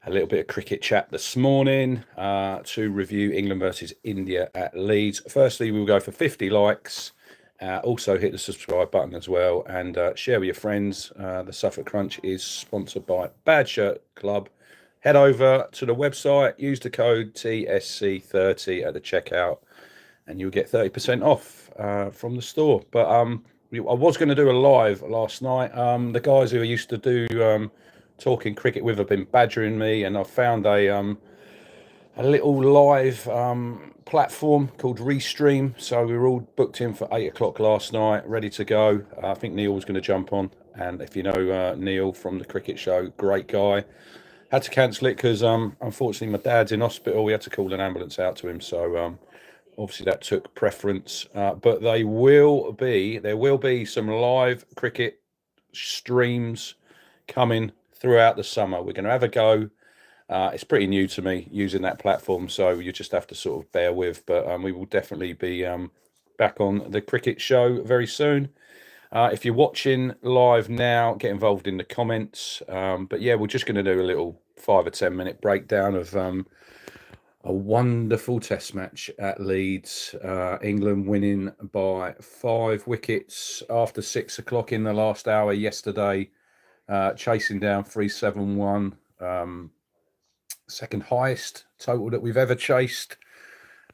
a little bit of cricket chat this morning to review England versus India at Leeds. Firstly, we'll go for 50 likes. Also hit the subscribe button as well, and share with your friends. The Suffolk Crunch is sponsored by Bad Shirt Club. Head over to the website, use the code TSC30 at the checkout, and you'll get 30% off from the store. But I was going to do a live last night. The guys who I used to do talking cricket with have been badgering me, and I found a little live platform called Restream. So we were all booked in for 8 o'clock last night, ready to go. I think Neil was going to jump on, and if you know Neil from the cricket show, great guy. Had to cancel it because unfortunately my dad's in hospital. We had to call an ambulance out to him, so obviously that took preference. But there will be some live cricket streams coming throughout the summer. We're going to have a go. It's pretty new to me using that platform, so you just have to sort of bear with. But we will definitely be back on the cricket show very soon. If you're watching live now, get involved in the comments. But yeah, we're just going to do a little 5 or 10 minute breakdown of a wonderful test match at Leeds. England winning by 5 wickets after 6 o'clock in the last hour yesterday, chasing down 371. Second highest total that we've ever chased.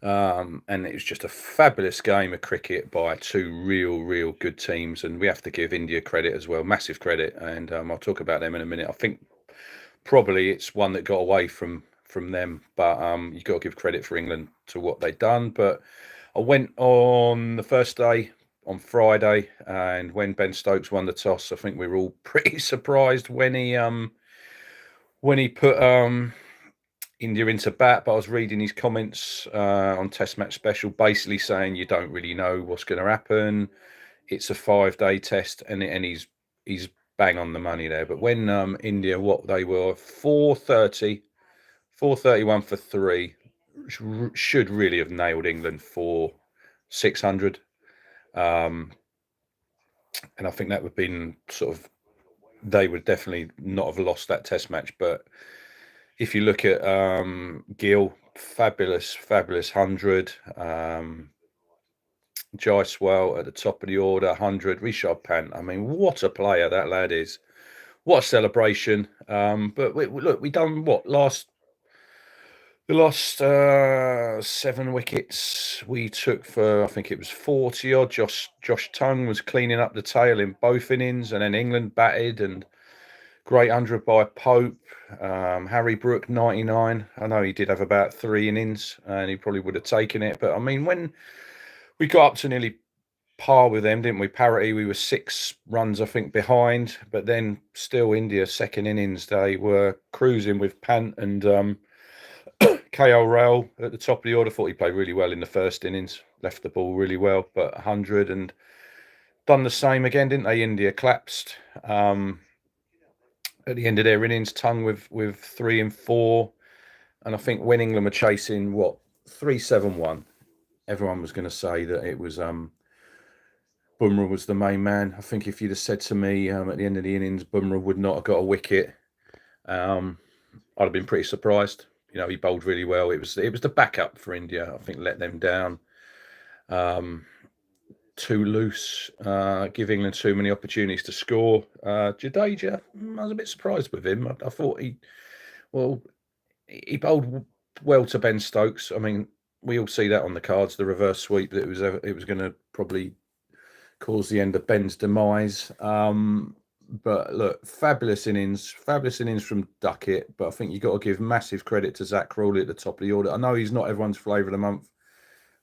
And it was just a fabulous game of cricket by 2 real good teams, and we have to give India credit as well, massive credit, and I'll talk about them in a minute. I think probably it's one that got away from them, but you've got to give credit for England to what they've done. But I went on the first day on Friday, and when Ben Stokes won the toss, I think we were all pretty surprised when he put India into bat. But I was reading his comments on Test Match Special, basically saying you don't really know what's going to happen. It's a 5-day test, and he's bang on the money there. But when India, what they were 431 for 3, should really have nailed England for 600. And I think that would have been sort of, they would definitely not have lost that test match. But if you look at Gill, fabulous 100. Jaiswal at the top of the order, 100. Rishabh Pant, I mean, what a player that lad is. What a celebration. But we done what? The last 7 wickets we took for, I think it was 40 odd. Josh Tongue was cleaning up the tail in both innings, and then England batted, and great 100 by Pope. Harry Brook, 99. I know he did have about 3 innings, and he probably would have taken it. But I mean, when we got up to nearly par with them, didn't we? Parity, we were 6 runs, I think, behind. But then still India, second innings, they were cruising with Pant and KL Rahul at the top of the order. Thought he played really well in the first innings, left the ball really well, but 100, and done the same again, didn't they? India collapsed at the end of their innings, Tongue with 3 and 4. And I think when England were chasing 371, everyone was going to say that it was Bumrah was the main man. I think if you'd have said to me at the end of the innings Bumrah would not have got a wicket, I'd have been pretty surprised. You know, he bowled really well. It was the backup for India, I think, let them down. Too loose, give England too many opportunities to score. Jadeja, I was a bit surprised with him. I thought he bowled well to Ben Stokes. I mean, we all see that on the cards, the reverse sweep, that it was going to probably cause the end of Ben's demise. But look, fabulous innings from Duckett. But I think you've got to give massive credit to Zach Crawley at the top of the order. I know he's not everyone's flavour of the month.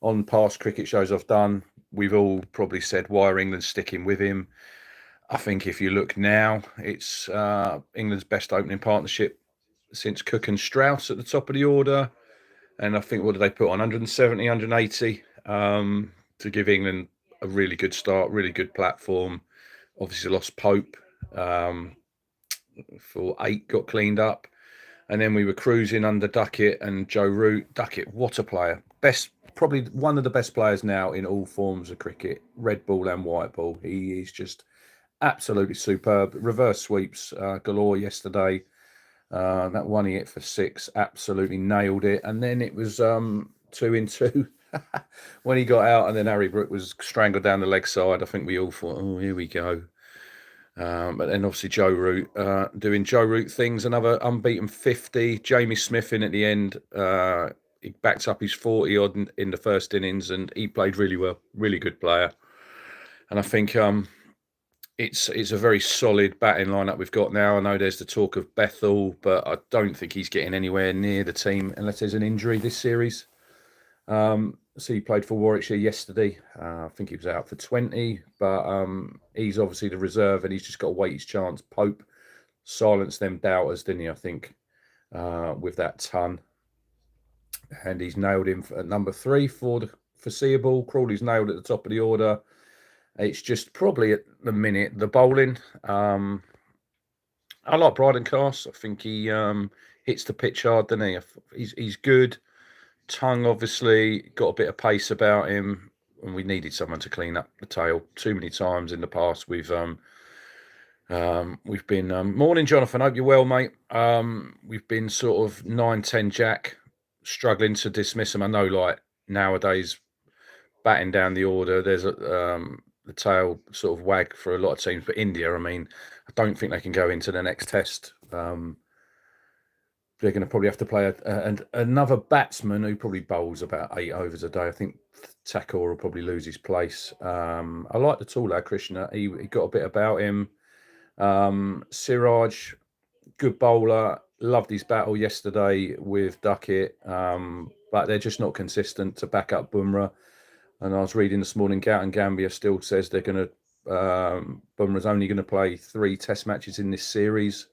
On past cricket shows I've done, we've all probably said, why are England sticking with him? I think if you look now, it's England's best opening partnership since Cook and Strauss at the top of the order. And I think, what did they put on? 170, 180 to give England a really good start, really good platform. Obviously lost Pope for 8, got cleaned up. And then we were cruising under Duckett and Joe Root. Duckett, what a player. Probably one of the best players now in all forms of cricket, red ball and white ball. He is just absolutely superb. Reverse sweeps galore yesterday. That one he hit for 6, absolutely nailed it. And then it was 2-2 when he got out, and then Harry Brook was strangled down the leg side. I think we all thought, oh, here we go. But then obviously Joe Root doing Joe Root things, another unbeaten 50. Jamie Smith in at the end. He backed up his 40 odd in the first innings, and he played really well. Really good player. And I think it's a very solid batting lineup we've got now. I know there's the talk of Bethel, but I don't think he's getting anywhere near the team unless there's an injury this series. So he played for Warwickshire yesterday. I think he was out for 20, but he's obviously the reserve, and he's just got to wait his chance. Pope silenced them doubters, didn't he? I think with that ton, and he's nailed him at number 3 for the foreseeable. Crawley's nailed at the top of the order. It's just probably at the minute the bowling. I like Bryden Cass. I think he hits the pitch hard, doesn't he? He's good. Tongue, obviously, got a bit of pace about him, and we needed someone to clean up the tail. Too many times in the past we've been morning, Jonathan. Hope you're well, mate. We've been sort of 9-10 Jack, struggling to dismiss him. I know, like nowadays, batting down the order, there's the tail sort of wag for a lot of teams. But India, I mean, I don't think they can go into the next test. They're going to probably have to play another batsman who probably bowls about 8 overs a day. I think Thakur will probably lose his place. I like the tall lad, Krishna. He got a bit about him. Siraj, good bowler. Loved his battle yesterday with Duckett, but they're just not consistent to back up Bumrah. And I was reading this morning, Gautam Gambhir still says they're going to. Bumrah's only going to play 3 Test matches in this series,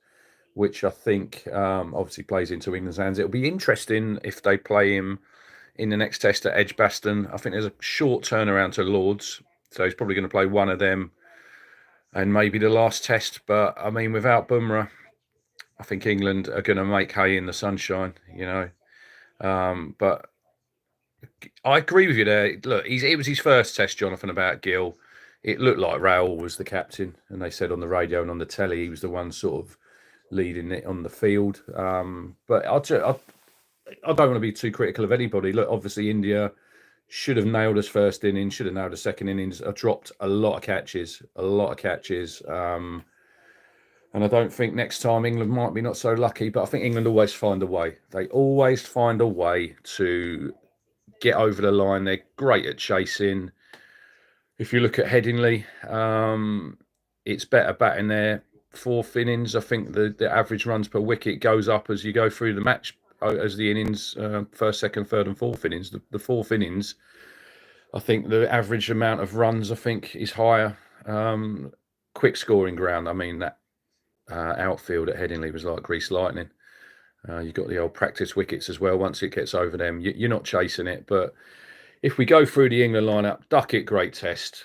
which I think obviously plays into England's hands. It'll be interesting if they play him in the next test at Edgbaston. I think there's a short turnaround to Lords, so he's probably going to play one of them and maybe the last test. But, I mean, without Bumrah, I think England are going to make hay in the sunshine, you know. But I agree with you there. Look, it was his first test, Jonathan, about Gill. It looked like Raoul was the captain, and they said on the radio and on the telly he was the one sort of leading it on the field. But I don't want to be too critical of anybody. Look, obviously India should have nailed his first innings, should have nailed his second innings. I dropped a lot of catches. And I don't think next time England might be not so lucky, but I think England always find a way. They always find a way to get over the line. They're great at chasing. If you look at Headingley, it's better batting there. 4th innings, I think the average runs per wicket goes up as you go through the match, as the innings, 1st, 2nd, 3rd and 4th innings. The 4th innings, I think the average amount of runs, I think, is higher. Quick scoring ground. I mean, that outfield at Headingley was like greased lightning. You've got the old practice wickets as well. Once it gets over them, you're not chasing it. But if we go through the England lineup, Duckett, great test.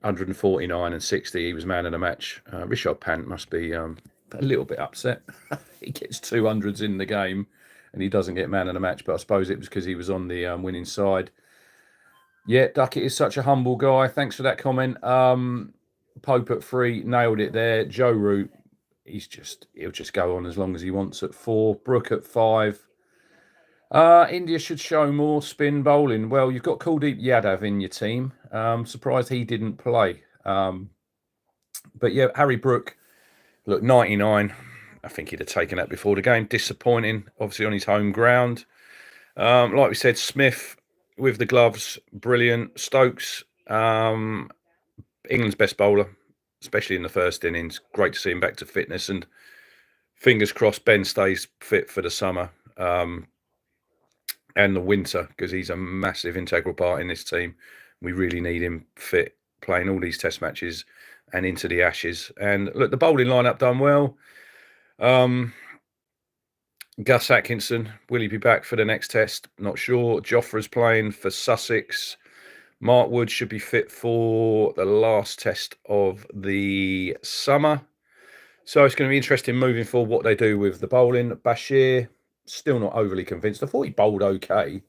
149 and 60, he was man of the match. Rishabh Pant must be a little bit upset. He gets 200s in the game and he doesn't get man of the match, but I suppose it was because he was on the winning side. Yeah, Duckett is such a humble guy. Thanks for that comment. Pope at 3, nailed it there. Joe Root, he'll just go on as long as he wants at 4. Brook at 5. India should show more spin bowling. Well, you've got Kuldeep Yadav in your team. Surprised he didn't play. But yeah, Harry Brook, look, 99. I think he'd have taken that before the game. Disappointing, obviously on his home ground. Like we said, Smith with the gloves, brilliant. Stokes, England's best bowler, especially in the first innings. Great to see him back to fitness, and fingers crossed Ben stays fit for the summer. And the winter, because he's a massive integral part in this team. We really need him fit, playing all these test matches and into the Ashes. And look, the bowling lineup done well. Gus Atkinson, will he be back for the next test? Not sure. Jofra's playing for Sussex. Mark Wood should be fit for the last test of the summer. So it's going to be interesting moving forward what they do with the bowling. Bashir, still not overly convinced. I thought he bowled okay.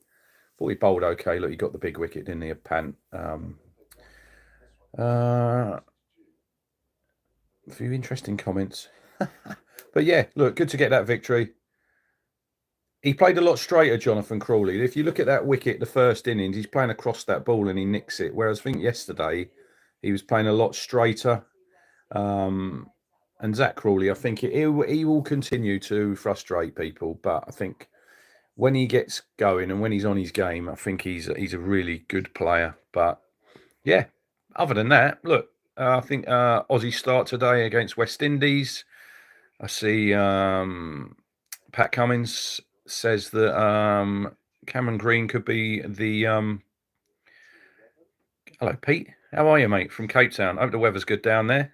Look, he got the big wicket, didn't he? A Pant. A few interesting comments. But yeah, look, good to get that victory. He played a lot straighter, Jonathan Crawley. If you look at that wicket, the first innings, he's playing across that ball and he nicks it. Whereas I think yesterday he was playing a lot straighter. And Zach Crawley, I think he will continue to frustrate people, but I think when he gets going and when he's on his game, I think he's a really good player. But yeah, other than that, look, I think Aussie start today against West Indies. I see Pat Cummins says that Cameron Green could be the. Hello, Pete. How are you, mate? From Cape Town. Hope the weather's good down there.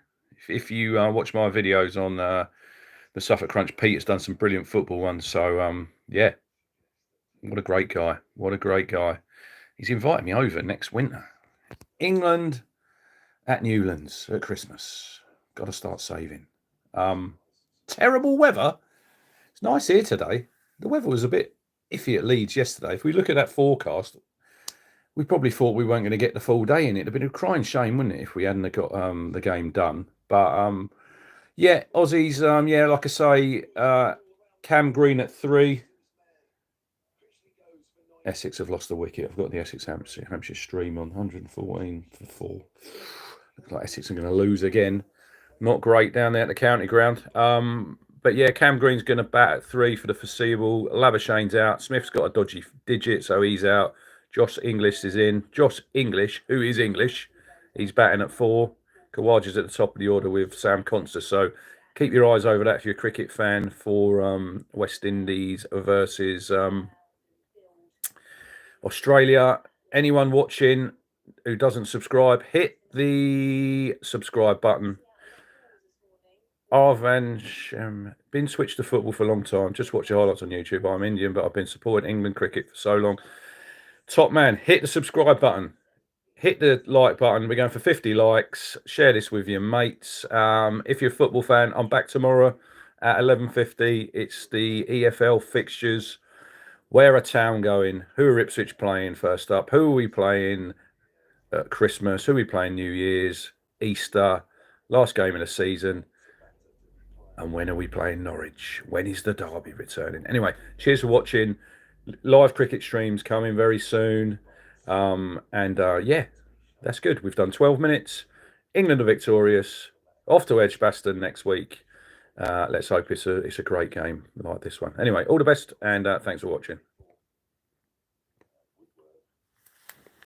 If you watch my videos on the Suffolk Crunch, Pete has done some brilliant football ones. So yeah, what a great guy. What a great guy. He's invited me over next winter. England at Newlands at Christmas. Got to start saving. Terrible weather. It's nice here today. The weather was a bit iffy at Leeds yesterday. If we look at that forecast, we probably thought we weren't going to get the full day in it. It'd have been a crying shame, wouldn't it, if we hadn't got the game done. But yeah, Aussies. Yeah, like I say, Cam Green at 3. Essex have lost the wicket. I've got the Essex Hampshire stream on 114 for 4. Looks like Essex are going to lose again. Not great down there at the county ground. But yeah, Cam Green's going to bat at 3 for the foreseeable. Lavishane's out. Smith's got a dodgy digit, so he's out. Josh Inglis is in. Josh English, who is English, he's batting at 4. Kawaja's at the top of the order with Sam Conster. So keep your eyes over that if you're a cricket fan for West Indies versus Australia. Anyone watching who doesn't subscribe, hit the subscribe button. I've been switched to football for a long time. Just watch the highlights on YouTube. I'm Indian, but I've been supporting England cricket for so long. Top man, hit the subscribe button. Hit the like button. We're going for 50 likes. Share this with your mates. If you're a football fan, I'm back tomorrow at 11:50. It's the EFL fixtures. Where are Town going? Who are Ipswich playing first up? Who are we playing at Christmas? Who are we playing New Year's, Easter, last game of the season? And when are we playing Norwich? When is the derby returning? Anyway, cheers for watching. Live cricket streams coming very soon. Yeah, that's good. We've done 12 minutes. England are victorious. Off to Edgbaston next week. Let's hope it's a great game like this one. Anyway, all the best and thanks for watching.